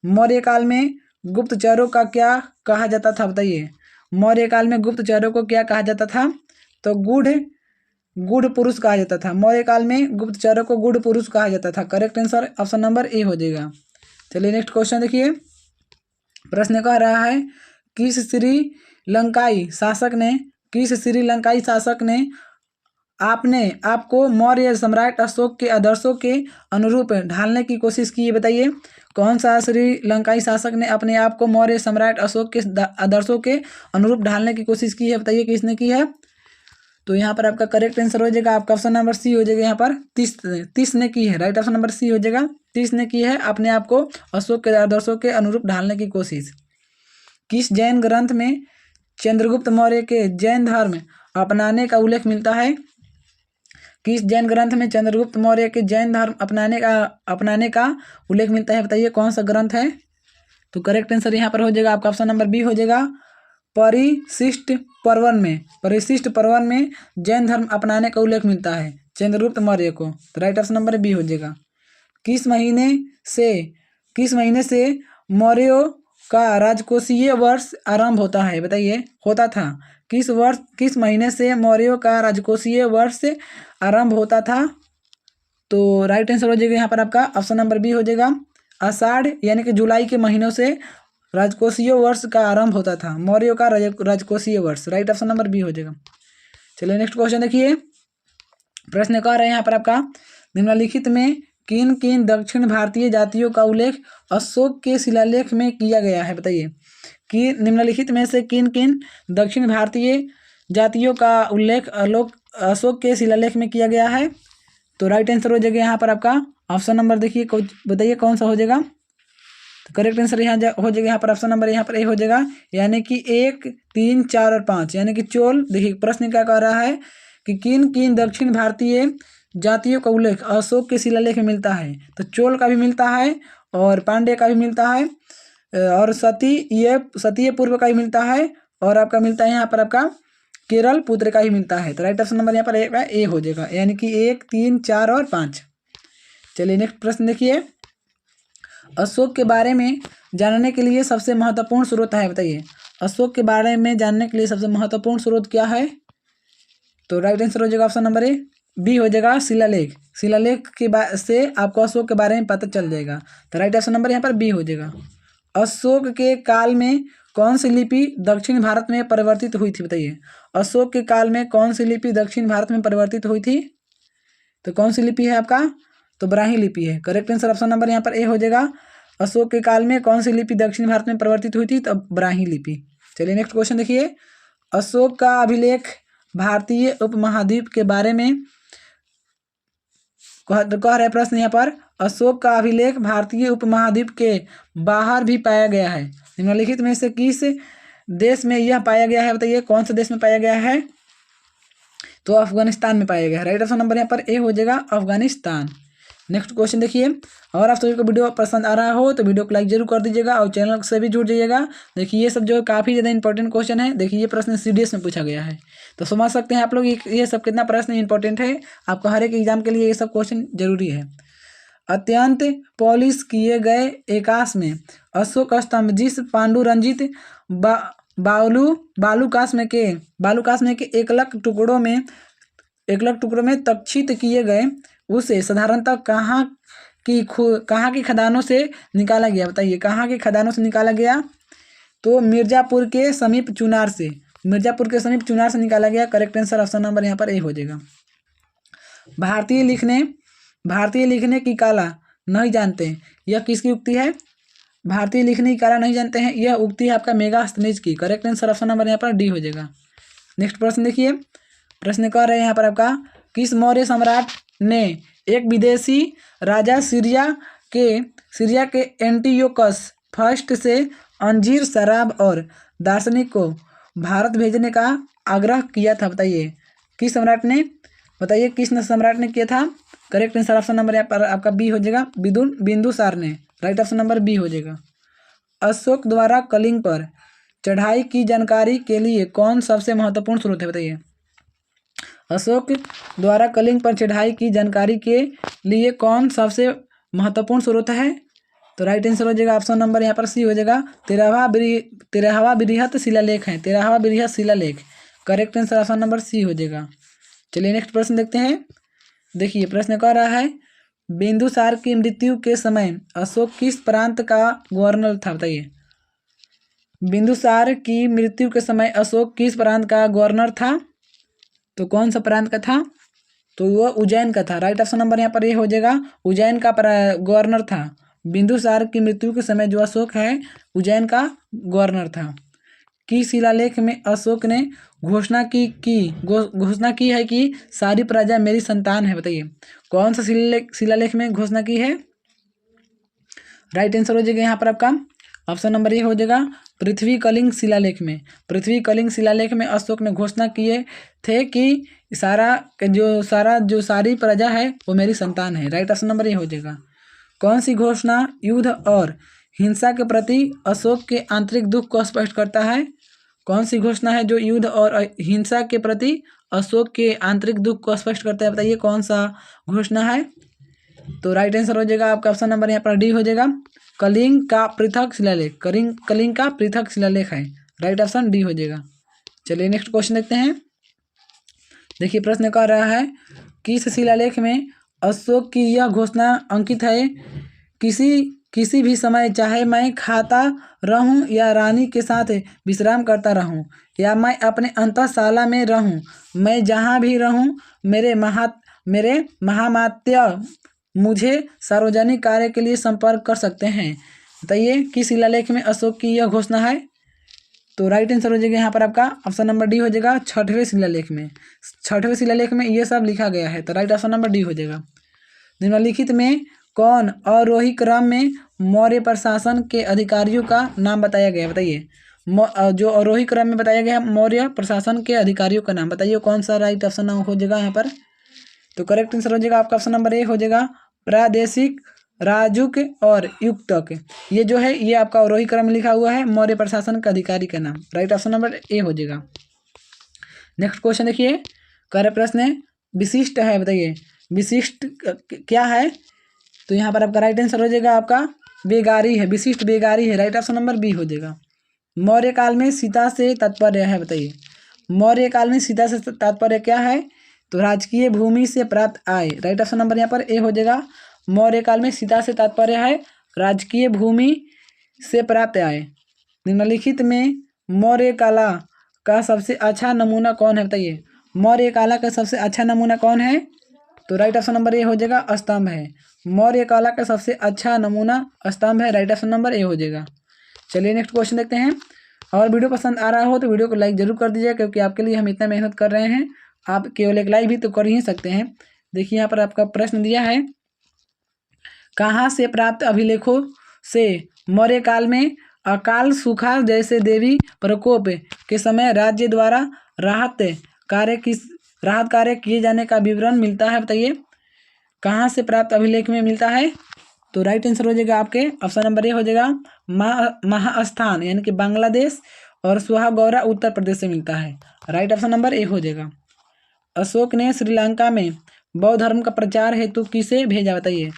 मौर्य काल में गुप्तचरों का क्या कहा जाता था? बताइए मौर्य काल में गुप्तचरों को क्या कहा जाता था? तो गूढ़ पुरुष कहा जाता था। मौर्य काल में गुप्तचरों को गूढ़ पुरुष कहा जाता था। Correct answer option number A हो जाएगा। चलिए नेक्स्ट क्वेश्चन देखिए। प्रश्न कह रहा है किस श्रीलंकाई शासक ने आपको मौर्य सम्राट अशोक के आदर्शों के अनुरूप ढालने की कोशिश की है? बताइए कौन सा श्रीलंकाई शासक ने अपने आप को मौर्य सम्राट अशोक के आदर्शों के अनुरूप ढालने की कोशिश की है? बताइए किसने की है? तो यहाँ पर आपका करेक्ट आंसर हो जाएगा आपका ऑप्शन नंबर सी हो जाएगा। यहाँ पर तीस ने की है। राइट ऑप्शन नंबर सी हो जाएगा। 30 ने की है अपने आप को अशोक के आदर्शों के अनुरूप ढालने की कोशिश। किस जैन ग्रंथ में चंद्रगुप्त मौर्य के जैन धर्म अपनाने का उल्लेख मिलता है? किस जैन ग्रंथ में चंद्रगुप्त मौर्य के जैन धर्म अपनाने का उल्लेख मिलता है? बताइए कौन सा ग्रंथ है? तो करेक्ट आंसर यहाँ पर हो जाएगा आपका ऑप्शन नंबर बी हो जाएगा। परिशिष्ट पर्वन में जैन धर्म अपनाने का उल्लेख मिलता है चंद्रगुप्त मौर्य को। तो राइट ऑप्शन नंबर बी हो जाएगा। किस महीने से मौर्यों का राजकोषीय वर्ष आरंभ होता है? बताइए होता था। किस महीने से मौर्यों का राजकोषीय वर्ष आरंभ होता था? तो राइट आंसर हो जाएगा यहाँ पर आपका ऑप्शन नंबर बी हो जाएगा। आषाढ़ यानी कि जुलाई के महीनों से राजकोषीय वर्ष का आरंभ होता था मौर्यों का राजकोषीय वर्ष। राइट ऑप्शन नंबर बी हो जाएगा। चलिए नेक्स्ट क्वेश्चन देखिए। प्रश्न कह रहे हैं यहाँ पर आपका निम्नलिखित में किन किन दक्षिण भारतीय जातियों का उल्लेख अशोक के शिलालेख में किया गया है? बताइए कि निम्नलिखित में से किन किन दक्षिण भारतीय जातियों का उल्लेख अशोक के शिलालेख में किया गया है? तो राइट आंसर हो जाएगा यहाँ पर आपका ऑप्शन नंबर देखिए बताइए कौन सा हो जाएगा? तो करेक्ट आंसर यहाँ हो जाएगा यहाँ पर ऑप्शन नंबर यहाँ पर ए हो जाएगा। यानी कि 1, 3, 4 और 5 यानी कि चोल। देखिए प्रश्न क्या कह रहा है कि किन किन दक्षिण भारतीय जातियों का उल्लेख अशोक के शिलालेख में मिलता है? तो चोल का भी मिलता है और पांड्य का भी मिलता है और सतीय पूर्व का भी मिलता है और आपका मिलता है यहाँ पर आपका केरल पुत्र का ही मिलता है। तो राइट ऑप्शन नंबर यहाँ पर ए हो जाएगा। यानी कि 1, 3, 4 और 5। चलिए नेक्स्ट प्रश्न देखिए। अशोक के बारे में जानने के लिए सबसे महत्वपूर्ण स्रोत है? बताइए अशोक के बारे में जानने के लिए सबसे महत्वपूर्ण स्रोत क्या है? तो राइट आंसर हो जाएगा ऑप्शन नंबर ए बी हो जाएगा शिलालेख के से आपको अशोक के बारे में पता चल जाएगा। तो राइट ऑप्शन नंबर यहाँ पर बी हो जाएगा। अशोक के काल में कौन सी लिपि दक्षिण भारत में परिवर्तित हुई थी? बताइए अशोक के काल में कौन सी लिपि दक्षिण भारत में परिवर्तित हुई थी? तो कौन सी लिपि है आपका? तो ब्राह्मी लिपि है। करेक्ट आंसर ऑप्शन नंबर यहाँ पर ए हो जाएगा। अशोक के काल में कौन सी लिपि दक्षिण भारत में परिवर्तित हुई थी? तो ब्राह्मी लिपि। चलिए नेक्स्ट क्वेश्चन देखिए। अशोक का अभिलेख भारतीय उपमहाद्वीप के बारे में कह रहे प्रश्न यहाँ पर। अशोक का अभिलेख भारतीय उपमहाद्वीप के बाहर भी पाया गया है। निम्नलिखित में से किस देश में यह पाया गया है? बताइए कौन से देश में पाया गया है? तो अफगानिस्तान में पाया गया है। राइट ऑप्शन नंबर यहाँ पर ए हो जाएगा अफगानिस्तान। नेक्स्ट क्वेश्चन देखिए। और आप सभी को वीडियो पसंद आ रहा हो तो वीडियो को लाइक जरूर कर दीजिएगा और चैनल से भी जुड़ जाइएगा। देखिए ये सब जो काफ़ी ज़्यादा इंपॉर्टेंट क्वेश्चन है। देखिए ये प्रश्न सीडीएस में पूछा गया है तो समझ सकते हैं आप लोग ये सब कितना प्रश्न इंपॉर्टेंट है। आपका हर एक एग्जाम के लिए ये सब क्वेश्चन जरूरी है। अत्यंत पॉलिश किए गए आकाश में अशोक स्तंभ जिस पांडुरंजित बालूकाश में के एकलक टुकड़ों में तक्षित किए गए उसे साधारणतः कहाँ की खदानों से निकाला गया? बताइए कहाँ की खदानों से निकाला गया? तो मिर्जापुर के समीप चुनार से निकाला गया। करेक्ट आंसर ऑप्शन नंबर यहाँ पर ए हो जाएगा। भारतीय लिखने की कला नहीं जानते यह किसकी उक्ति है? भारतीय लिखने की कला नहीं जानते हैं यह उक्ति है आपका मेगास्थनीज की। करेक्ट आंसर ऑप्शन नंबर यहाँ पर डी हो जाएगा। नेक्स्ट प्रश्न देखिए। प्रश्न कह रहे हैं यहाँ पर आपका किस मौर्य सम्राट ने एक विदेशी राजा सीरिया के सीरिया के एंटियोकस फर्स्ट से अंजीर शराब और दार्शनिक को भारत भेजने का आग्रह किया था? बताइए किस सम्राट ने, बताइए किस सम्राट ने किया था? करेक्ट आंसर ऑप्शन नंबर यहाँ पर आपका बी हो जाएगा, बिंदुसार ने। राइट ऑप्शन नंबर बी हो जाएगा। अशोक द्वारा कलिंग पर चढ़ाई की जानकारी के लिए कौन सबसे महत्वपूर्ण स्रोत है? बताइए अशोक द्वारा कलिंग पर चढ़ाई की जानकारी के लिए कौन सबसे महत्वपूर्ण स्रोत है? तो राइट आंसर हो जाएगा ऑप्शन नंबर यहाँ पर सी हो जाएगा, 13वां बृहत शिलालेख है, 13वां बृहत शिलालेख। Correct answer option number C हो जाएगा। चलिए नेक्स्ट प्रश्न देखते हैं। देखिए प्रश्न कह रहा है, बिंदुसार की मृत्यु के समय अशोक किस प्रांत का गवर्नर था? बताइए बिंदुसार की मृत्यु के समय अशोक किस प्रांत का गवर्नर था? तो कौन सा प्रांत का था? तो वह उज्जैन का था। राइट ऑप्शन नंबर यहाँ पर ये हो जाएगा, उज्जैन का गवर्नर था। बिंदुसार की मृत्यु के समय जो अशोक है उज्जैन का गवर्नर था। की शिलालेख में अशोक ने घोषणा की है कि सारी प्रजा मेरी संतान है? बताइए कौन सा शिलालेख में घोषणा की है? राइट आंसर हो जाएगा यहाँ पर आपका ऑप्शन नंबर ये हो जाएगा, पृथ्वी कलिंग शिलालेख में। पृथ्वी कलिंग शिलालेख में अशोक ने घोषणा किए थे कि सारी प्रजा है वो मेरी संतान है। राइट ऑप्शन नंबर ये हो जाएगा। कौन सी घोषणा युद्ध और हिंसा के प्रति अशोक के आंतरिक दुख को स्पष्ट करता है? कौन सी घोषणा है जो युद्ध और हिंसा के प्रति अशोक के आंतरिक दुख को स्पष्ट करता है? बताइए कौन सा घोषणा है? तो राइट आंसर हो जाएगा आपका ऑप्शन नंबर यहाँ पर डी हो जाएगा, कलिंग का पृथक शिलालेख। कलिंग का पृथक शिलालेख है। राइट ऑप्शन डी हो जाएगा। चलिए नेक्स्ट क्वेश्चन देखते हैं। देखिए प्रश्न कह रहा है, किस शिलालेख में अशोक की यह घोषणा अंकित है, किसी भी समय चाहे मैं खाता रहूं या रानी के साथ विश्राम करता रहूं या मैं अपने अंतःशाला में रहूं, मैं जहां भी रहूं मेरे महामात्य मुझे सार्वजनिक कार्य के लिए संपर्क कर सकते हैं। बताइए किस शिलालेख में अशोक की यह घोषणा है? तो राइट आंसर हो जाएगा यहाँ पर आपका ऑप्शन नंबर डी हो जाएगा, 6वें शिलालेख में। 6वें शिलालेख में ये सब लिखा गया है, तो राइट ऑप्शन नंबर डी हो जाएगा। निम्नलिखित में कौन अवरोही क्रम में मौर्य प्रशासन के अधिकारियों का नाम बताया गया? बताइए जो अवरोही क्रम में बताया गया मौर्य प्रशासन के अधिकारियों का नाम, बताइए कौन सा राइट ऑप्शन हो जाएगा यहाँ पर? तो करेक्ट आंसर हो जाएगा आपका ऑप्शन नंबर ए हो जाएगा, प्रादेशिक, राजुक और युक्तक। ये जो है ये आपका अवरोही क्रम में लिखा हुआ है मौर्य प्रशासन के अधिकारी का नाम। राइट ऑप्शन नंबर ए हो जाएगा। नेक्स्ट क्वेश्चन देखिए, कार्य प्रश्न है, विशिष्ट है, बताइए विशिष्ट क्या है? तो यहाँ पर आपका राइट आंसर हो जाएगा आपका बेगारी है, विशिष्ट बेगारी है। राइट ऑप्शन नंबर बी हो जाएगा। मौर्य काल में सीता से तात्पर्य है, बताइए मौर्य काल में सीता से तात्पर्य क्या है? तो राजकीय भूमि से प्राप्त आय। राइट ऑप्शन नंबर यहाँ पर ए हो जाएगा। मौर्य काल में सीता से तात्पर्य है राजकीय भूमि से प्राप्त आय। निम्नलिखित में मौर्य कला का सबसे अच्छा नमूना कौन है? बताइए मौर्य कला का सबसे अच्छा नमूना कौन है? तो राइट ऑप्शन नंबर ए हो जाएगा, स्तंभ है। मौर्य कला का सबसे अच्छा नमूना स्तंभ है। राइट ऑप्शन नंबर ए हो जाएगा। चलिए नेक्स्ट क्वेश्चन देखते हैं। और वीडियो पसंद आ रहा हो तो वीडियो को लाइक जरूर कर दीजिए, क्योंकि आपके लिए हम इतना मेहनत कर रहे हैं, आप केवल एक लाइक भी तो कर ही सकते हैं। देखिए यहाँ पर आपका प्रश्न दिया है, कहाँ से प्राप्त अभिलेखों से मौर्य काल में अकाल सूखा जैसे देवी प्रकोप के समय राज्य द्वारा राहत कार्य किए जाने का विवरण मिलता है? बताइए कहाँ से प्राप्त अभिलेख में मिलता है? तो राइट आंसर हो जाएगा आपके ऑप्शन नंबर ए हो जाएगा, महास्थान यानी कि बांग्लादेश और सुहागौरा उत्तर प्रदेश से मिलता है। राइट ऑप्शन नंबर ए हो जाएगा। अशोक ने श्रीलंका में बौद्ध धर्म का प्रचार हेतु किसे भेजा? बताइए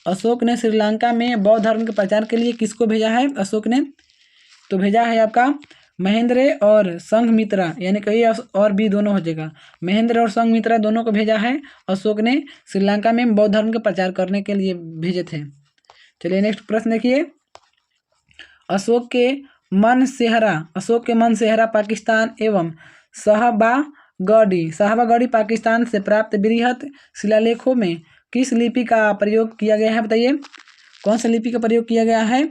अशोक ने श्रीलंका में बौद्ध धर्म के प्रचार के लिए किसको भेजा है अशोक ने? तो भेजा है आपका महेंद्र और संघमित्रा, यानी कि और भी दोनों हो जाएगा, महेंद्र और संघमित्रा दोनों को भेजा है अशोक ने श्रीलंका में बौद्ध धर्म के प्रचार करने के लिए भेजे थे। चलिए नेक्स्ट प्रश्न देखिए, अशोक के मन सेहरा पाकिस्तान एवं साहबागढ़ी पाकिस्तान से प्राप्त बृहत शिलालेखों में किस लिपि का प्रयोग किया गया है? बताइए कौन सा लिपि का प्रयोग किया गया है?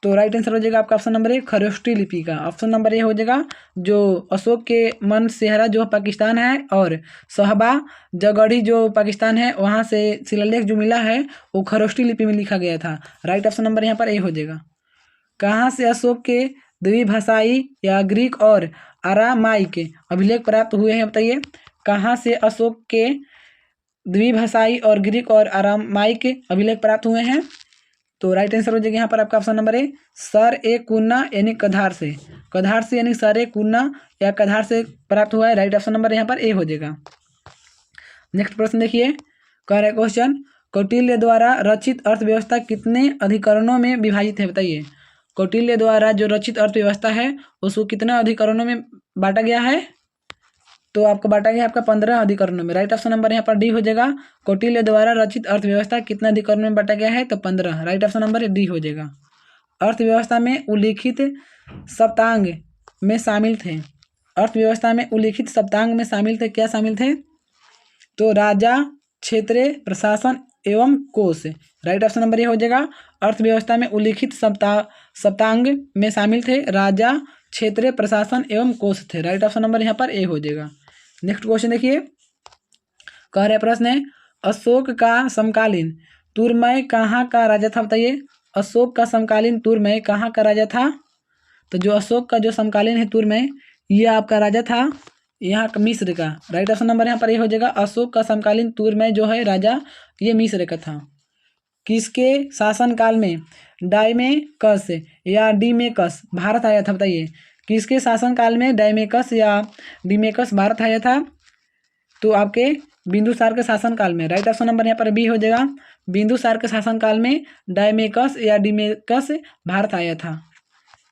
तो राइट आंसर हो जाएगा आपका ऑप्शन नंबर ए, खरोष्टी लिपि का। ऑप्शन नंबर ए हो जाएगा। जो अशोक के मन सेहरा जो पाकिस्तान है और सहबा जगढ़ी जो पाकिस्तान है, वहाँ से शिलालेख जो मिला है वो खरोष्टी लिपि में लिखा गया था। राइट ऑप्शन नंबर यहाँ पर ए हो जाएगा। कहाँ से अशोक के द्विभाषाई या ग्रीक और अरामाइक अभिलेख प्राप्त हुए हैं, बताइए। कहाँ से अशोक के द्विभाषाई और ग्रीक और अरामाइक अभिलेख प्राप्त हुए हैं? तो राइट आंसर हो जाएगा यहाँ पर आपका ऑप्शन नंबर ए, सर ए कुन्ना यानी कधार से। कधार से यानी सर ए कुन्ना या कधार से प्राप्त हुआ है। राइट ऑप्शन नंबर यहाँ पर ए हो जाएगा। नेक्स्ट प्रश्न देखिए, कह रहा है क्वेश्चन, कौटिल्य द्वारा रचित अर्थव्यवस्था कितने अधिकरणों में विभाजित है, बताइए। कौटिल्य द्वारा जो रचित अर्थव्यवस्था है उसको कितने अधिकरणों में बांटा गया है? तो आपको बांटा गया है आपका 15 अधिकरणों में। राइट ऑप्शन नंबर यहाँ पर डी हो जाएगा। कौटिल्य द्वारा रचित अर्थव्यवस्था कितने अधिकरणों में बांटा गया है? तो 15। राइट ऑप्शन नंबर डी हो जाएगा। अर्थव्यवस्था में उल्लिखित सप्तांग में शामिल थे। अर्थव्यवस्था में उल्लिखित सप्तांग में शामिल थे, क्या शामिल थे? तो राजा, क्षेत्र, प्रशासन एवं कोष। राइट ऑप्शन नंबर ये हो जाएगा। अर्थव्यवस्था में उल्लिखित सप्तांग में शामिल थे राजा, क्षेत्र, प्रशासन एवं कोष थे। राइट ऑप्शन नंबर यहाँ पर ए हो जाएगा। नेक्स्ट क्वेश्चन देखिए, कह रहे प्रश्न है, अशोक का समकालीन तुरमय कहाँ का राजा था, बताइए। अशोक का समकालीन तुरमय कहाँ का राजा था? तो जो अशोक का जो समकालीन है तुरमय, ये आपका राजा था यहाँ का मिस्र का। राइट ऑप्शन नंबर यहाँ पर ये हो जाएगा। अशोक का समकालीन तुरमय जो है राजा, ये मिस्र का था। किसके शासनकाल में डायमेकस या डीमेकस भारत आया था, बताइए। किसके शासनकाल में डायमेकस या डीमेकस भारत आया था? तो आपके बिंदुसार के शासनकाल में। राइट ऑप्शन नंबर यहाँ पर बी हो जाएगा। बिंदुसार के शासनकाल में डायमेकस या डीमेकस भारत आया था।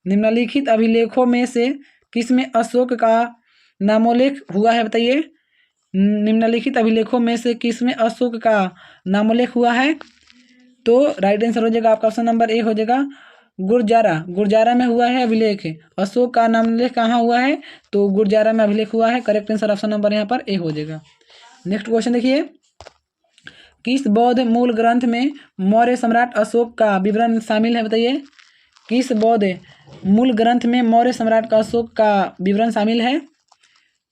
निम्नलिखित अभिलेखों में से किसमें अशोक का नामोल्लेख हुआ है, बताइए। निम्नलिखित अभिलेखों में से किसमें अशोक का नामोल्लेख हुआ है? तो राइट आंसर हो जाएगा आपका ऑप्शन नंबर ए हो जाएगा। गुरजारा में हुआ है अभिलेख। अशोक का नामोल्लेख कहाँ हुआ है? तो गुरजारा में अभिलेख हुआ है। करेक्ट आंसर ऑप्शन नंबर यहाँ पर ए हो जाएगा। नेक्स्ट क्वेश्चन देखिए, किस बौद्ध मूल ग्रंथ में मौर्य सम्राट अशोक का विवरण शामिल है, बताइए। किस बौद्ध मूल ग्रंथ में मौर्य सम्राट का अशोक का विवरण शामिल है?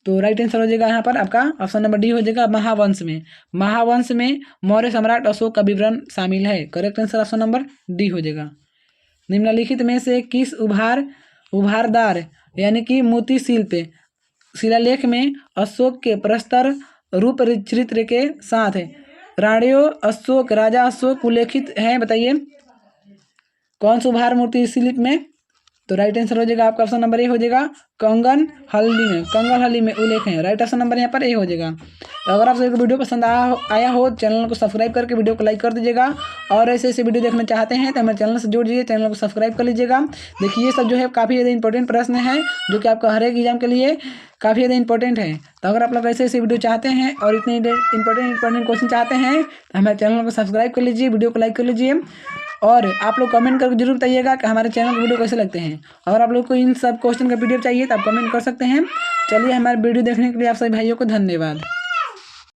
तो राइट आंसर हो जाएगा यहाँ पर आपका ऑप्शन नंबर डी हो जाएगा। महावंश में। महावंश में मौर्य सम्राट अशोक का विवरण शामिल है। Correct answer option number D हो जाएगा। निम्नलिखित में से किस उभारदार यानी कि मोती शिल्प शिलालेख में अशोक के प्रस्तर रूप चरित्र के साथ राणियों अशोक, राजा अशोक उल्लेखित है, बताइए। कौन सा उभार मूर्ति शिल्प में? तो राइट आंसर हो जाएगा आपका ऑप्शन नंबर ए हो जाएगा। कंगन हल्दी में उल्लेख है। राइट ऑप्शन नंबर यहाँ पर ए हो जाएगा। तो अगर आप सभी को वीडियो पसंद आया हो चैनल को सब्सक्राइब करके वीडियो को लाइक कर दीजिएगा। और ऐसे ऐसे वीडियो देखना चाहते हैं तो हमारे चैनल से जुड़ जाइए, चैनल को सब्सक्राइब कर लीजिएगा। देखिए ये सब जो है काफ़ी ज़्यादा इंपॉर्टेंट प्रश्न है जो कि आपका हर एक एग्जाम के लिए काफ़ी ज़्यादा इंपॉर्टेंट है। तो अगर आप लोग ऐसे ऐसे वीडियो चाहते हैं और इतने इंपॉर्टेंट क्वेश्चन चाहते हैं तो हमारे चैनल को सब्सक्राइब कर लीजिए, वीडियो को लाइक कर लीजिए। और आप लोग कमेंट करके जरूर बताइएगा कि हमारे चैनल के वीडियो कैसे लगते हैं। अगर आप लोग को इन सब क्वेश्चन का वीडियो चाहिए तो आप कमेंट कर सकते हैं। चलिए, हमारे वीडियो देखने के लिए आप सभी भाइयों को धन्यवाद।